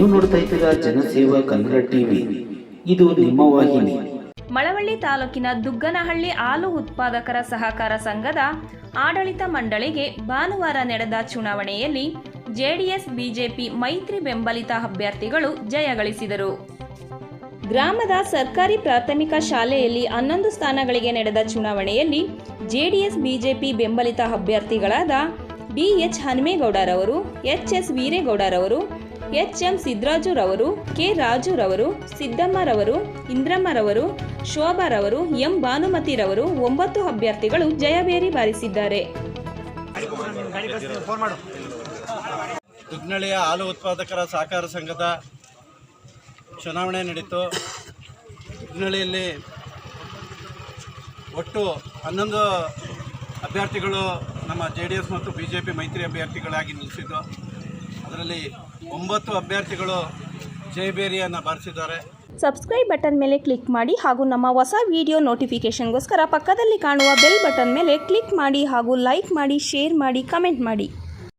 ನೀವು ನೋಡ್ತಾ ಇದ್ದೀರಾ ಜನಸೇವಾ ಕನ್ನಡ ಟಿವಿ, ಇದು ನಿಮ್ಮ ವಾಹಿನಿ. ಮಳವಳ್ಳಿ ತಾಲೂಕಿನ ದುಗ್ಗನಹಳ್ಳಿ ಹಾಲು ಉತ್ಪಾದಕರ ಸಹಕಾರ ಸಂಘದ ಆಡಳಿತ ಮಂಡಳಿಗೆ ಭಾನುವಾರ ನಡೆದ ಚುನಾವಣೆಯಲ್ಲಿ ಜೆಡಿಎಸ್ ಬಿಜೆಪಿ ಮೈತ್ರಿ ಬೆಂಬಲಿತ ಅಭ್ಯರ್ಥಿಗಳು ಜಯಗಳಿಸಿದರು. ಗ್ರಾಮದ ಸರ್ಕಾರಿ ಪ್ರಾಥಮಿಕ ಶಾಲೆಯಲ್ಲಿ 11 ಸ್ಥಾನಗಳಿಗೆ ನಡೆದ ಚುನಾವಣೆಯಲ್ಲಿ ಜೆಡಿಎಸ್ ಬಿಜೆಪಿ ಬೆಂಬಲಿತ ಅಭ್ಯರ್ಥಿಗಳಾದ ಡಿ.ಎಚ್. ಹನುಮೇಗೌಡರವರು, ಎಚ್.ಎಸ್. ವೀರೇಗೌಡರವರು, ಎಚ್.ಎಂ. ಸಿದ್ದರಾಜುರವರು, ಕೆ. ರಾಜುರವರು, ಸಿದ್ದಮ್ಮರವರು, ಇಂದ್ರಮ್ಮರವರು, ಶೋಭಾರವರು, ಎಂ. ಭಾನುಮತಿರವರು 9 ಅಭ್ಯರ್ಥಿಗಳು ಜಯಬೇರಿ ಬಾರಿಸಿದ್ದಾರೆ. ದುಗ್ನಳ್ಳಿಯ ಹಾಲು ಉತ್ಪಾದಕರ ಸಹಕಾರ ಸಂಘದ ಚುನಾವಣೆ ನಡೀತು. ದುಗ್ನಳ್ಳಿಯಲ್ಲಿ ಒಟ್ಟು 11 ಅಭ್ಯರ್ಥಿಗಳು ನಮ್ಮ JDS ಮತ್ತು BJP ಮೈತ್ರಿ ಅಭ್ಯರ್ಥಿಗಳಾಗಿ ನಿಲ್ಲಿಸಿದ್ದು. ಅದರಲ್ಲಿ 9 ಅಭ್ಯರ್ಥಿಗಳು ಜಯಬೇರಿಯನ್ನು ಬಾರಿಸಿದ್ದಾರೆ. ಸಬ್ಸ್ಕ್ರೈಬ್ ಬಟನ್ ಮೇಲೆ ಕ್ಲಿಕ್ ಮಾಡಿ ಹಾಗೂ ನಮ್ಮ ಹೊಸ ವಿಡಿಯೋ ನೋಟಿಫಿಕೇಷನ್ಗೋಸ್ಕರ ಪಕ್ಕದಲ್ಲಿ ಕಾಣುವ ಬೆಲ್ ಬಟನ್ ಮೇಲೆ ಕ್ಲಿಕ್ ಮಾಡಿ ಹಾಗೂ ಲೈಕ್ ಮಾಡಿ, ಶೇರ್ ಮಾಡಿ, ಕಮೆಂಟ್ ಮಾಡಿ.